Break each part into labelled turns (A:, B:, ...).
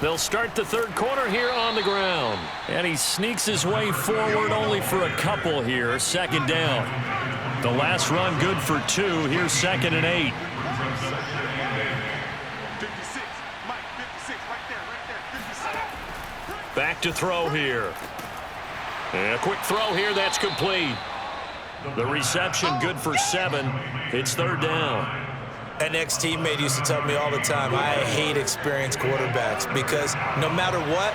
A: They'll start the third quarter here on the ground. And he sneaks his way forward only for a couple here. Second down. The last run good for 2. Here's 2nd and 8. Back to throw here. And a quick throw here. That's complete. The reception good for 7. It's 3rd down.
B: An ex-teammate used to tell me all the time, I hate experienced quarterbacks because no matter what,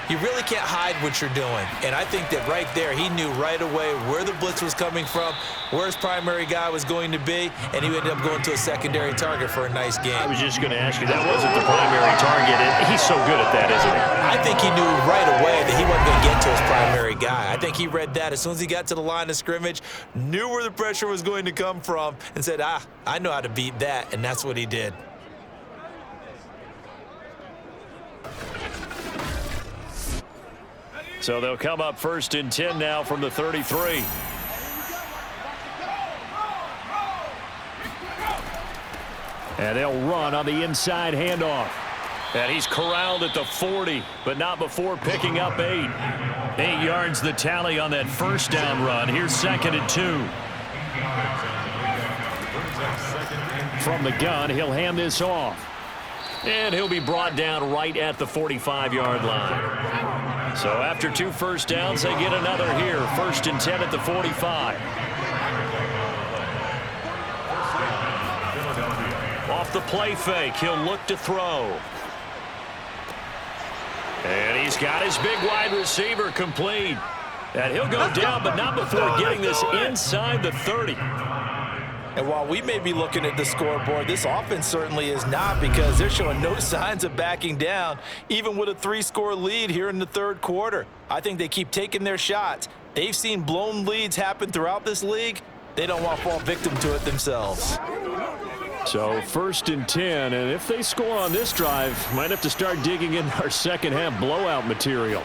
B: you really can't hide what you're doing. And I think that right there, he knew right away where the blitz was coming from, where his primary guy was going to be, and he ended up going to a secondary target for a nice game.
A: I was just going to ask you, that wasn't the primary target, and he's so good at that, isn't he?
B: I think he knew right away that he wasn't going to get to his primary guy. I think he read that as soon as he got to the line of scrimmage, knew where the pressure was going to come from, and said, I know how to beat that, and that's what he did.
A: So they'll come up 1st and 10 now from the 33. And they'll run on the inside handoff. And he's corralled at the 40, but not before picking up 8. 8 yards the tally on that 1st down run. Here's 2nd and 2. From the gun, he'll hand this off. And he'll be brought down right at the 45-yard line. So after 2 first downs, they get another here. 1st and 10 at the 45. Off the play fake, he'll look to throw. And he's got his big wide receiver complete. And he'll go down, but not before getting this inside the 30.
B: And while we may be looking at the scoreboard, this offense certainly is not, because they're showing no signs of backing down, even with a 3-score lead here in the 3rd quarter. I think they keep taking their shots. They've seen blown leads happen throughout this league. They don't want to fall victim to it themselves.
A: So 1st and 10, and if they score on this drive, might have to start digging in our second-half blowout material.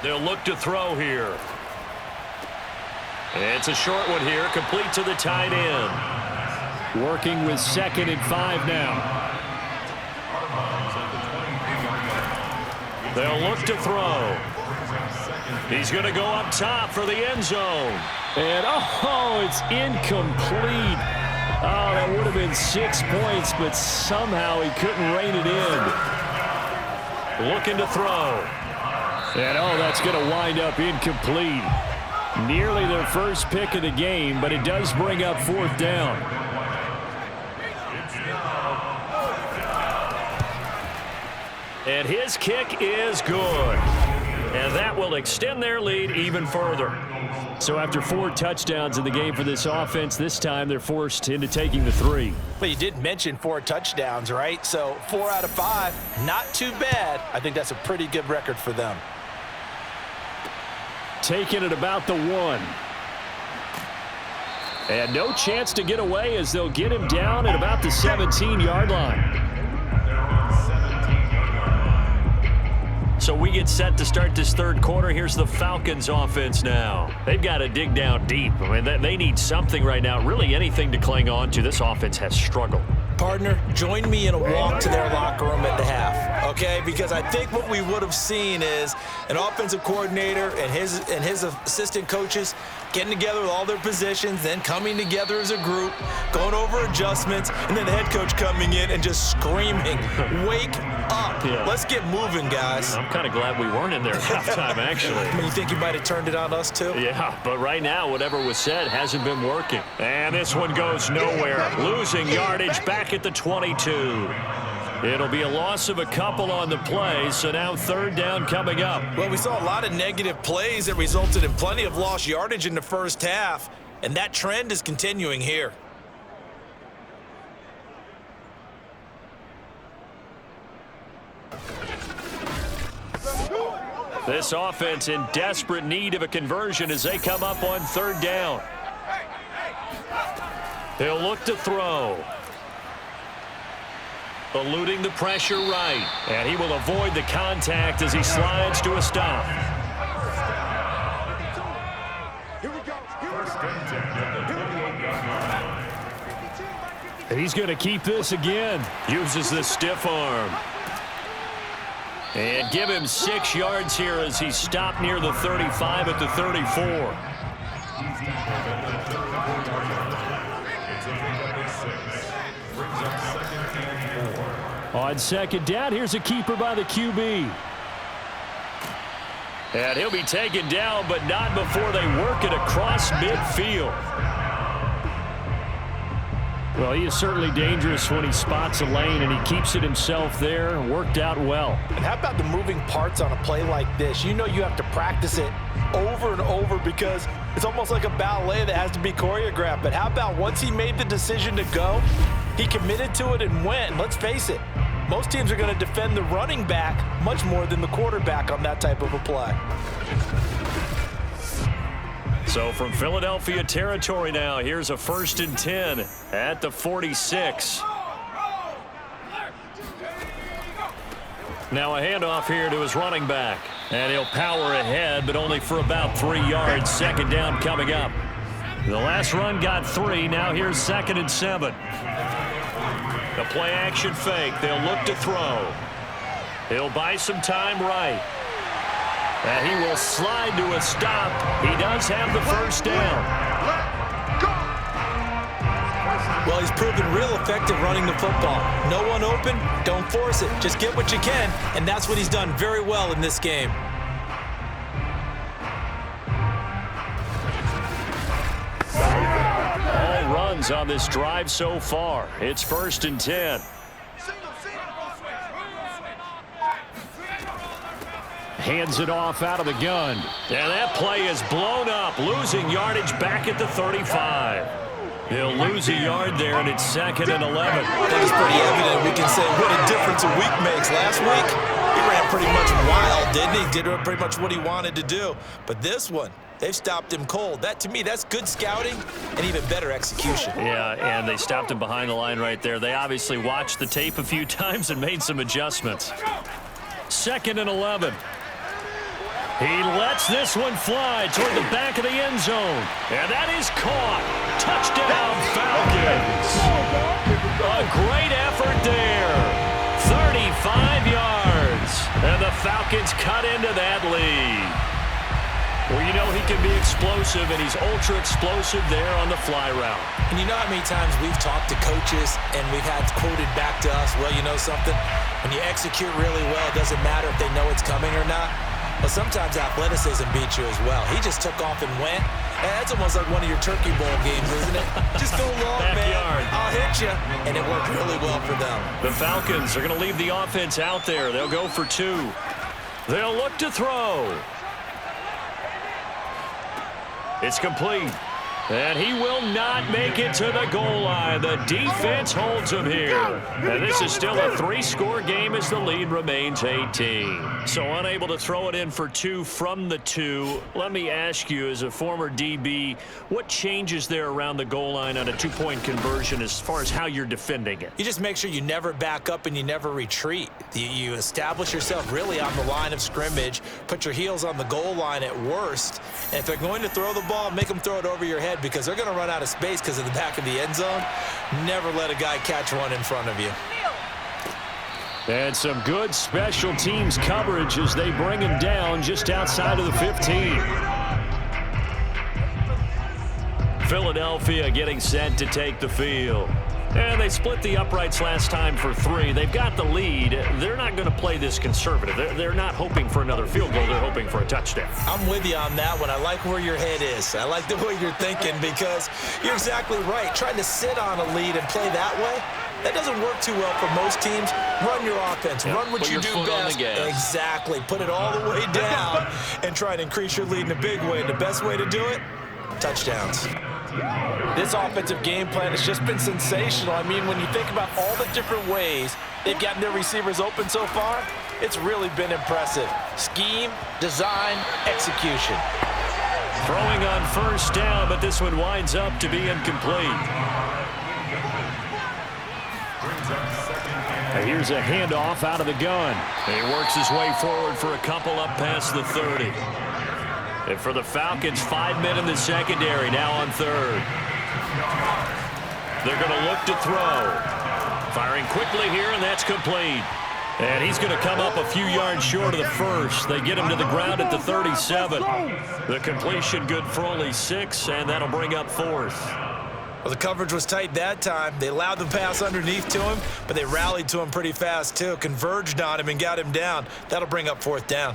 A: They'll look to throw here. It's a short one here, complete to the tight end. Working with 2nd and 5 now. They'll look to throw. He's going to go up top for the end zone. And, it's incomplete. Oh, that would have been 6 points, but somehow he couldn't rein it in. Looking to throw. And, that's going to wind up incomplete. Nearly their first pick of the game, but it does bring up 4th down. And his kick is good. And that will extend their lead even further. So after 4 touchdowns in the game for this offense, this time they're forced into taking the 3.
B: Well, you did mention 4 touchdowns, right? So 4 out of 5, not too bad. I think that's a pretty good record for them.
A: Taking it about the 1. And no chance to get away as they'll get him down at about the 17-yard line. So we get set to start this 3rd quarter. Here's the Falcons offense now. They've got to dig down deep. I mean, they need something right now, really anything to cling on to. This offense has struggled.
B: Partner, join me in a walk to their locker room at the half, okay? Because I think what we would have seen is an offensive coordinator and his assistant coaches getting together with all their positions, then coming together as a group, going over adjustments, and then the head coach coming in and just screaming, wake up. Yeah. Let's get moving, guys.
A: I'm kind of glad we weren't in there at halftime, actually.
B: I mean, you think you might have turned it on us, too?
A: Yeah, but right now, whatever was said hasn't been working. And this one goes nowhere. Losing yardage back at the 22. It'll be a loss of a couple on the play, so now 3rd down coming up.
B: Well, we saw a lot of negative plays that resulted in plenty of lost yardage in the first half, and that trend is continuing here.
A: This offense in desperate need of a conversion as they come up on 3rd down. They'll look to throw. Eluding the pressure right. And he will avoid the contact as he slides to a stop. And he's going to keep this again. Uses the stiff arm. And give him 6 yards here as he stopped near the 35 at the 34. On second down, here's a keeper by the QB. And he'll be taken down, but not before they work it across midfield. Well, he is certainly dangerous when he spots a lane, and he keeps it himself there. Worked out well.
B: And how about the moving parts on a play like this? You know you have to practice it over and over because it's almost like a ballet that has to be choreographed. But how about once he made the decision to go, he committed to it and went. And let's face it, most teams are going to defend the running back much more than the quarterback on that type of a play.
A: So from Philadelphia territory now, here's a 1st and 10 at the 46. Now a handoff here to his running back. And he'll power ahead, but only for about 3 yards. Second down coming up. The last run got 3. Now here's 2nd and 7. The play action fake. They'll look to throw. He'll buy some time right. And he will slide to a stop. He does have the first down.
B: Well, he's proven real effective running the football. No one open, don't force it. Just get what you can, and that's what he's done very well in this game.
A: All runs on this drive so far. It's 1st and 10. Hands it off out of the gun. And that play is blown up, losing yardage back at the 35. He'll lose a yard there, and it's 2nd and 11.
B: I think it's pretty evident. We can say what a difference a week makes. Last week, he ran pretty much wild, didn't he? Did pretty much what he wanted to do. But this one, they've stopped him cold. That, to me, that's good scouting and even better execution.
A: Yeah, and they stopped him behind the line right there. They obviously watched the tape a few times and made some adjustments. 2nd and 11. He lets this one fly toward the back of the end zone. And that is caught. Touchdown, Falcons. A great effort there. 35 yards. And the Falcons cut into that lead. Well, you know he can be explosive, and he's ultra explosive there on the fly route.
B: And you know how many times we've talked to coaches and we've had quoted back to us, well, you know something? When you execute really well, it doesn't matter if they know it's coming or not. But sometimes athleticism beats you as well. He just took off and went. And that's almost like one of your Turkey Bowl games, isn't it? Just go long, man. I'll hit you. And it worked really well for them.
A: The Falcons are going to leave the offense out there. They'll go for 2. They'll look to throw. It's complete. And he will not make it to the goal line. The defense holds him here. And this is still a 3-score game as the lead remains 18. So unable to throw it in for 2 from the 2. Let me ask you, as a former DB, what changes there around the goal line on a 2-point conversion as far as how you're defending it?
B: You just make sure you never back up and you never retreat. You establish yourself really on the line of scrimmage, put your heels on the goal line at worst, and if they're going to throw the ball, make them throw it over your head because they're going to run out of space because of the back of the end zone. Never let a guy catch one in front of you.
A: And some good special teams coverage as they bring him down just outside of the 15. Philadelphia getting set to take the field. And they split the uprights last time for 3. They've got the lead. They're not going to play this conservative. They're not hoping for another field goal. They're hoping for a touchdown.
B: I'm with you on that one. I like where your head is. I like the way you're thinking because you're exactly right. Trying to sit on a lead and play that way, that doesn't work too well for most teams. Run your offense. Run what you do best. Exactly. Put it all the way down and try to increase your lead in a big way. And the best way to do it, touchdowns. This offensive game plan has just been sensational. I mean, when you think about all the different ways they've gotten their receivers open so far, it's really been impressive. Scheme, design, execution.
A: Throwing on first down, but this one winds up to be incomplete. Here's a handoff out of the gun. He works his way forward for a couple up past the 30. And for the Falcons, 5 men in the secondary, now on 3rd. They're going to look to throw. Firing quickly here, and that's complete. And he's going to come up a few yards short of the first. They get him to the ground at the 37. The completion good for only 6, and that'll bring up 4th.
B: Well, the coverage was tight that time. They allowed the pass underneath to him, but they rallied to him pretty fast, too. Converged on him and got him down. That'll bring up 4th down.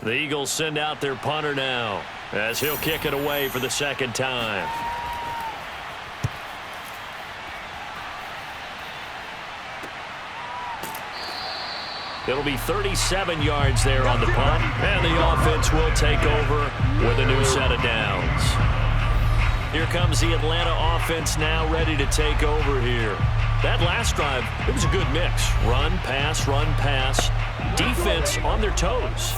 A: The Eagles send out their punter now as he'll kick it away for the second time. It'll be 37 yards there on the punt, and the offense will take over with a new set of downs. Here comes the Atlanta offense now ready to take over here. That last drive, it was a good mix. Run, pass, defense on their toes.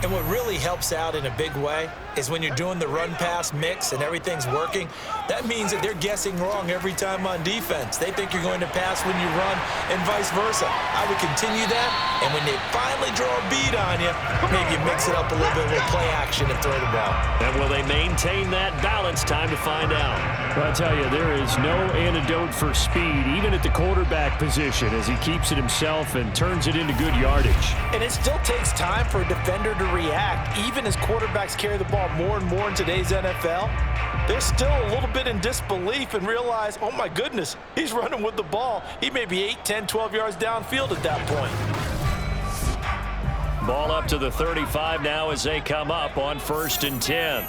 B: And what really helps out in a big way is when you're doing the run-pass mix and everything's working, that means that they're guessing wrong every time on defense. They think you're going to pass when you run and vice versa. I would continue that, and when they finally draw a beat on you, maybe you mix it up a little bit with play action and throw the ball.
A: And will they maintain that balance? Time to find out.
C: Well, I tell you, there is no antidote for speed, even at the quarterback position, as he keeps it himself and turns it into good yardage.
D: And it still takes time for a defender to react, even as quarterbacks carry the ball more and more in today's NFL. They're still a little bit in disbelief and realize, oh my goodness, he's running with the ball. He may be 8, 10, 12 yards downfield at that point.
A: Ball up to the 35 now as they come up on 1st and 10.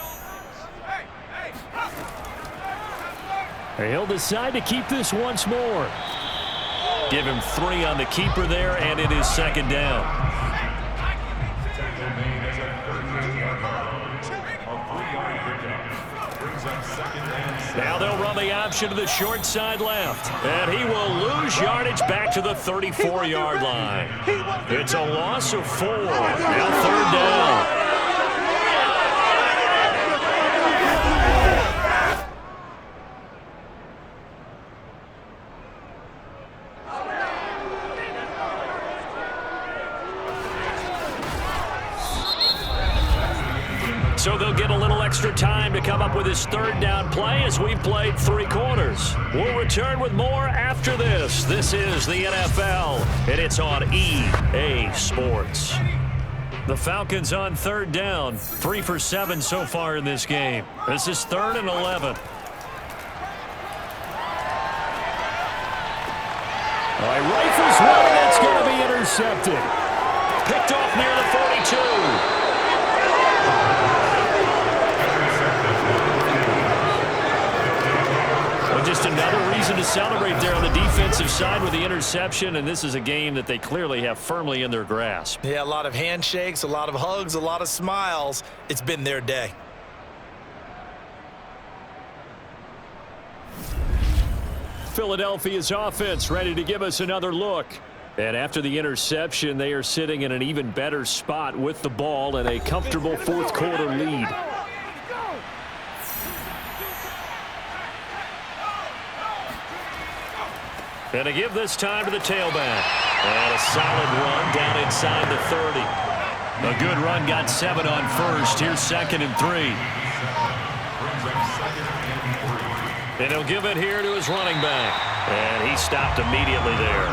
C: He'll decide to keep this once more.
A: Give him 3 on the keeper there, and it is 2nd down. Now they'll run the option to the short side left. And he will lose yardage back to the 34-yard line. It's a loss of 4. Now 3rd down. So they'll get a little extra time to come up with his 3rd down play as we've played 3 quarters. We'll return with more after this. This is the NFL, and it's on EA Sports. The Falcons on 3rd down, 3 for 7 so far in this game. This is 3rd and 11.
C: Rifles one, and it's going to be intercepted.
A: Picked off near the 42. Just another reason to celebrate there on the defensive side with the interception, and this is a game that they clearly have firmly in their grasp.
B: Yeah, a lot of handshakes, a lot of hugs, a lot of smiles. It's been their day.
C: Philadelphia's offense ready to give us another look. And after the interception, they are sitting in an even better spot with the ball and a comfortable 4th quarter lead.
A: And to give this time to the tailback. And a solid run down inside the 30. A good run got 7 on 1st. Here's 2nd and 3. And he'll give it here to his running back. And he stopped immediately there.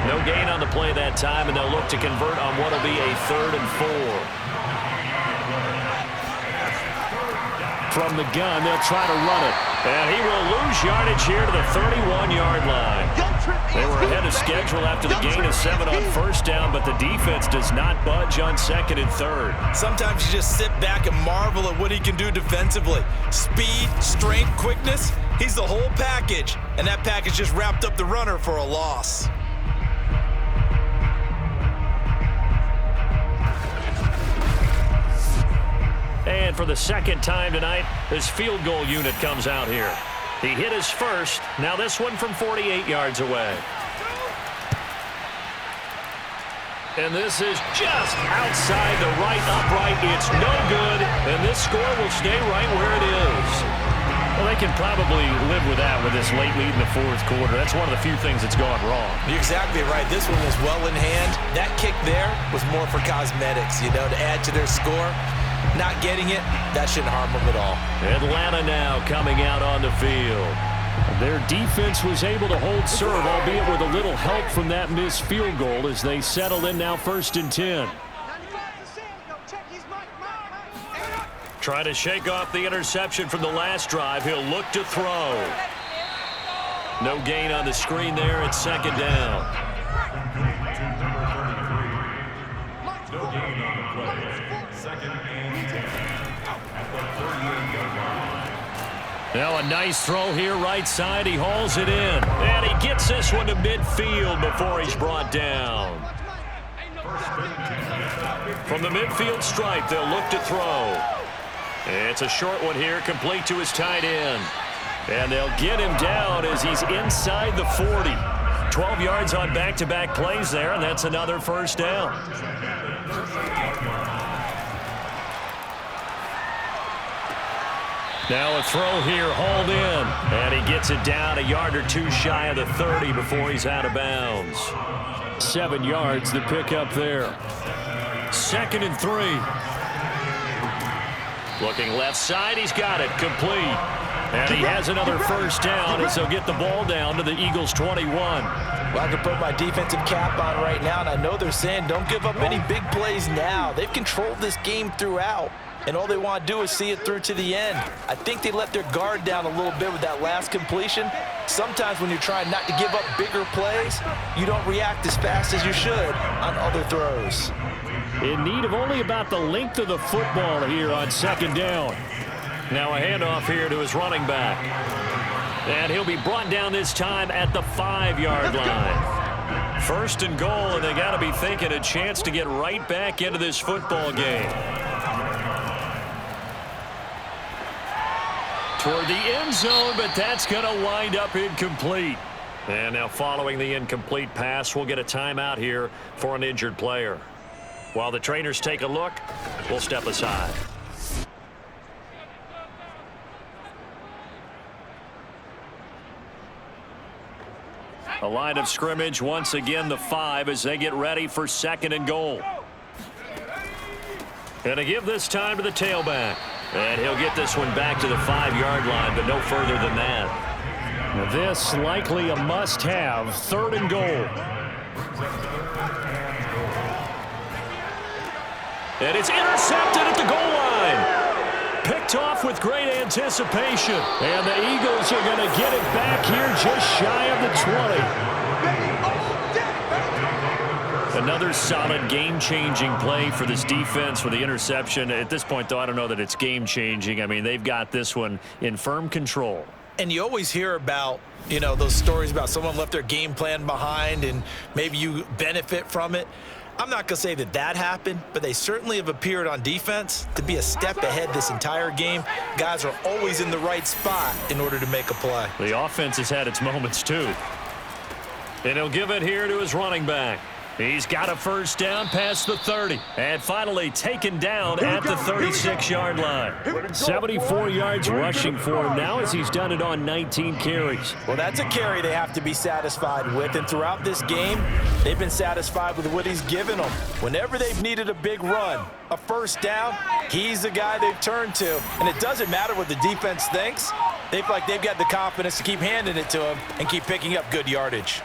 A: No gain on the play that time, and they'll look to convert on what will be a 3rd and 4.
C: From the gun, they'll try to run it.
A: And he will lose yardage here to the 31-yard line. They were ahead of schedule after the gain of 7 on 1st down, but the defense does not budge on 2nd and 3rd.
B: Sometimes you just sit back and marvel at what he can do defensively. Speed, strength, quickness, he's the whole package. And that package just wrapped up the runner for a loss.
A: And for the 2nd time tonight, his field goal unit comes out here. He hit his first. Now this one from 48 yards away. And this is just outside the right upright. It's no good, and this score will stay right where it is. Well, they can probably live with that with this late lead in the 4th quarter. That's one of the few things that's gone wrong.
B: You're exactly right. This one was well in hand. That kick there was more for cosmetics, to add to their score. Not getting it, that shouldn't harm them at all.
A: Atlanta now coming out on the field.
C: Their defense was able to hold serve, albeit with a little help from that missed field goal as they settle in now 1st and 10.
A: Trying to shake off the interception from the last drive. He'll look to throw. No gain on the screen there. It's 2nd down.
E: No gain on the play. 2nd and 10. At the 38-yard line.
A: Now a nice throw here right side. He hauls it in. And he gets this one to midfield before he's brought down. From the midfield stripe, they'll look to throw. It's a short one here, complete to his tight end. And they'll get him down as he's inside the 40. 12 yards on back-to-back plays there, and that's another 1st down. Now a throw here, hauled in. And he gets it down a yard or two shy of the 30 before he's out of bounds.
C: 7 yards, the pickup there.
A: 2nd and 3. Looking left side, he's got it, complete. And he has another 1st down as he'll get the ball down to the Eagles' 21.
D: Well, I can put my defensive cap on right now, and I know they're saying don't give up any big plays now. They've controlled this game throughout, and all they want to do is see it through to the end. I think they let their guard down a little bit with that last completion. Sometimes when you're trying not to give up bigger plays, you don't react as fast as you should on other throws.
C: In need of only about the length of the football here on 2nd down.
A: Now a handoff here to his running back. And he'll be brought down this time at the 5-yard line. 1st and goal, and they got to be thinking a chance to get right back into this football game. Toward the end zone, but that's going to wind up incomplete. And now following the incomplete pass, we'll get a timeout here for an injured player. While the trainers take a look, we'll step aside. A line of scrimmage once again, the 5, as they get ready for 2nd and goal. And to give this time to the tailback. And he'll get this one back to the 5-yard line, but no further than that.
C: Now this likely a must-have, 3rd and goal.
A: And it's intercepted at the goal line. Picked off with great anticipation.
C: And the Eagles are going to get it back here just shy of the 20.
A: Another solid game-changing play for this defense for the interception. At this point, though, I don't know that it's game-changing. I mean, they've got this one in firm control.
B: And you always hear about, you know, those stories about someone left their game plan behind and maybe you benefit from it. I'm not going to say that that happened, but they certainly have appeared on defense to be a step ahead this entire game. Guys are always in the right spot in order to make a play.
A: The offense has had its moments, too. And he'll give it here to his running back. He's got a 1st down past the 30. And finally taken down at the 36-yard line.
C: 74 yards rushing for him now as he's done it on 19 carries.
D: Well, that's a carry they have to be satisfied with. And throughout this game, they've been satisfied with what he's given them. Whenever they've needed a big run, a 1st down, he's the guy they've turned to. And it doesn't matter what the defense thinks. They feel like they've got the confidence to keep handing it to him and keep picking up good yardage.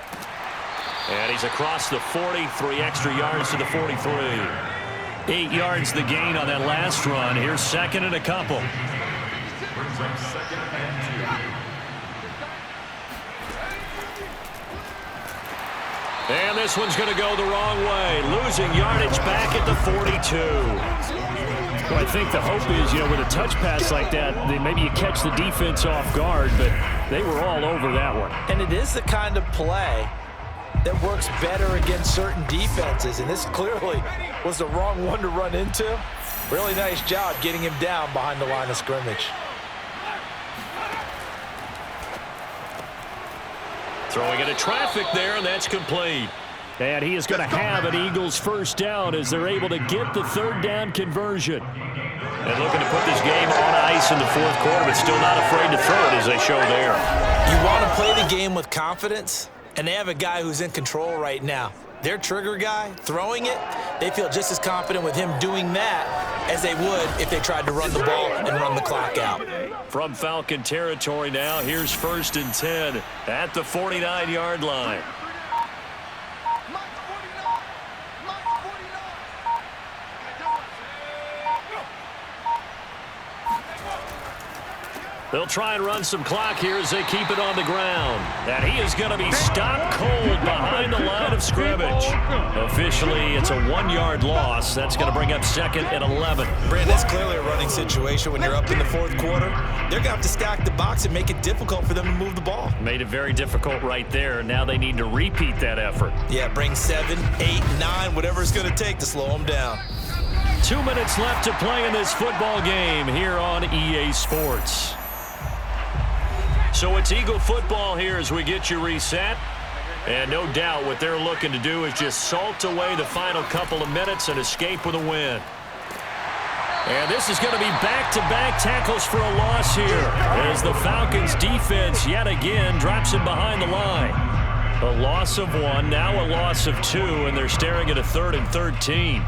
A: And he's across the 40, 3 extra yards to the 43. 8 yards the gain on that last run. Here's 2nd and a couple.
E: Brings up 2nd and 2.
A: And this one's going to go the wrong way. Losing yardage back at the 42.
C: Well, I think the hope is, you know, with a touch pass like that, maybe you catch the defense off guard, but they were all over that one.
D: And it is the kind of play that works better against certain defenses, and this clearly was the wrong one to run into. Really nice job getting him down behind the line of scrimmage.
A: Throwing into traffic there, and that's complete.
C: And he is going to have an Eagles 1st down as they're able to get the 3rd down conversion.
A: And looking to put this game on ice in the 4th quarter, but still not afraid to throw it as they show there.
B: You want to play the game with confidence, and they have a guy who's in control right now. Their trigger guy, throwing it, they feel just as confident with him doing that as they would if they tried to run the ball and run the clock out.
C: From Falcon territory now, here's 1st and 10 at the 49-yard line. They'll try and run some clock here as they keep it on the ground. And he is going to be stopped cold behind the line of scrimmage. Officially, it's a 1-yard loss. That's going to bring up 2nd and 11.
B: Brandon, that's clearly a running situation when you're up in the 4th quarter. They're going to have to stack the box and make it difficult for them to move the ball.
C: Made it very difficult right there. Now they need to repeat that effort.
B: Yeah, bring 7, 8, 9, whatever it's going to take to slow them down.
C: 2 minutes left to play in this football game here on EA Sports. So it's Eagle football here as we get you reset. And no doubt what they're looking to do is just salt away the final couple of minutes and escape with a win. And this is going to be back-to-back tackles for a loss here as the Falcons defense yet again drops him behind the line. A loss of 1, now a loss of 2, and they're staring at a 3rd and 13.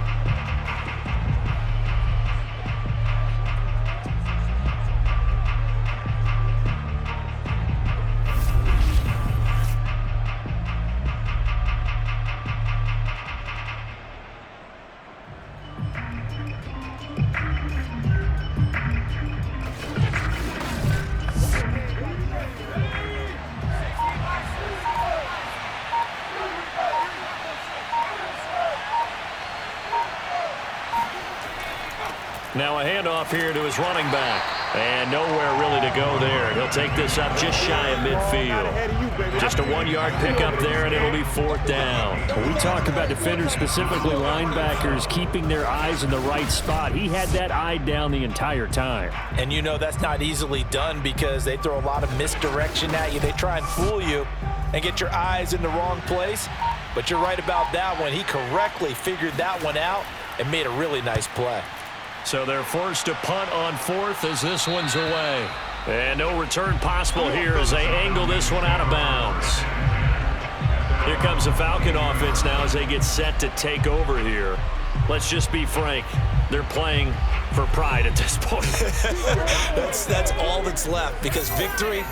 C: Now a handoff here to his running back. And nowhere really to go there. He'll take this up just shy of midfield. Just a 1-yard pickup there, and it'll be 4th down.
A: We talk about defenders, specifically linebackers, keeping their eyes in the right spot. He had that eye down the entire time.
D: And you know that's not easily done because they throw a lot of misdirection at you. They try and fool you and get your eyes in the wrong place. But you're right about that one. He correctly figured that one out and made a really nice play.
C: So they're forced to punt on 4th as this one's away. And no return possible here as they angle this one out of bounds. Here comes the Falcon offense now as they get set to take over here. Let's just be frank. They're playing for pride at this point.
B: That's all that's left because victory,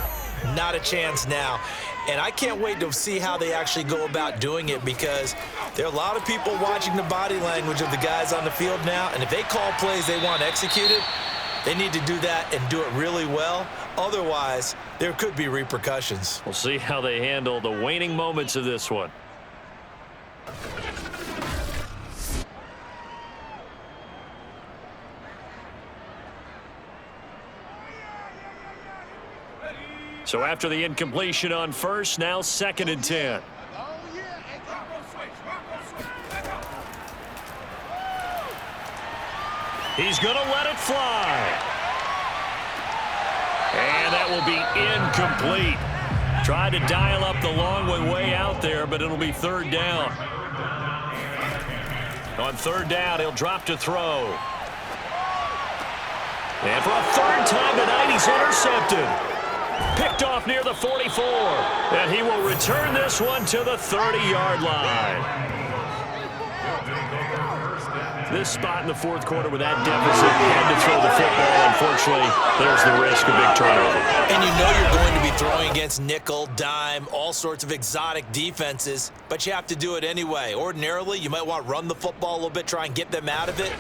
B: not a chance now. And I can't wait to see how they actually go about doing it because there are a lot of people watching the body language of the guys on the field now. And if they call plays they want executed, they need to do that and do it really well. Otherwise, there could be repercussions.
C: We'll see how they handle the waning moments of this one. So after the incompletion on 1st, now 2nd and 10. He's going to let it fly. And that will be incomplete. Tried to dial up the long way out there, but it'll be 3rd down. On 3rd down, he'll drop to throw. And for a 3rd time tonight, he's intercepted. Picked off near the 44. And he will return this one to the 30-yard line. This spot in the 4th quarter with that deficit, had to throw the football. Unfortunately, there's the risk of big turnover.
B: And you know you're going to be throwing against nickel, dime, all sorts of exotic defenses, but you have to do it anyway. Ordinarily, you might want to run the football a little bit, try and get them out of it.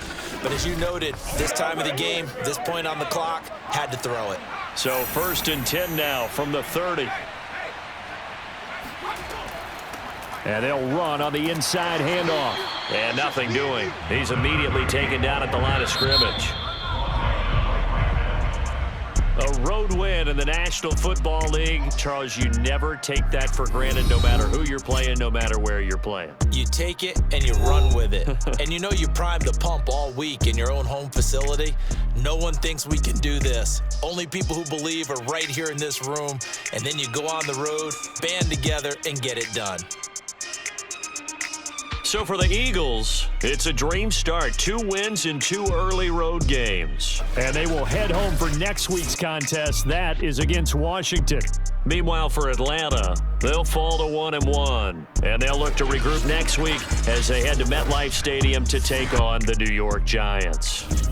B: But as you noted, this time of the game, this point on the clock, had to throw it.
C: So 1st and 10 now from the 30. And they'll run on the inside handoff. And nothing doing. He's immediately taken down at the line of scrimmage. A road win in the National Football League. Charles, you never take that for granted no matter who you're playing, no matter where you're playing.
B: You take it and you run with it. And you know you primed the pump all week in your own home facility. No one thinks we can do this. Only people who believe are right here in this room. And then you go on the road, band together, and get it done.
C: So for the Eagles, it's a dream start. 2 wins in 2 early road games.
A: And they will head home for next week's contest. That is against Washington.
C: Meanwhile, for Atlanta, they'll fall to 1-1. And they'll look to regroup next week as they head to MetLife Stadium to take on the New York Giants.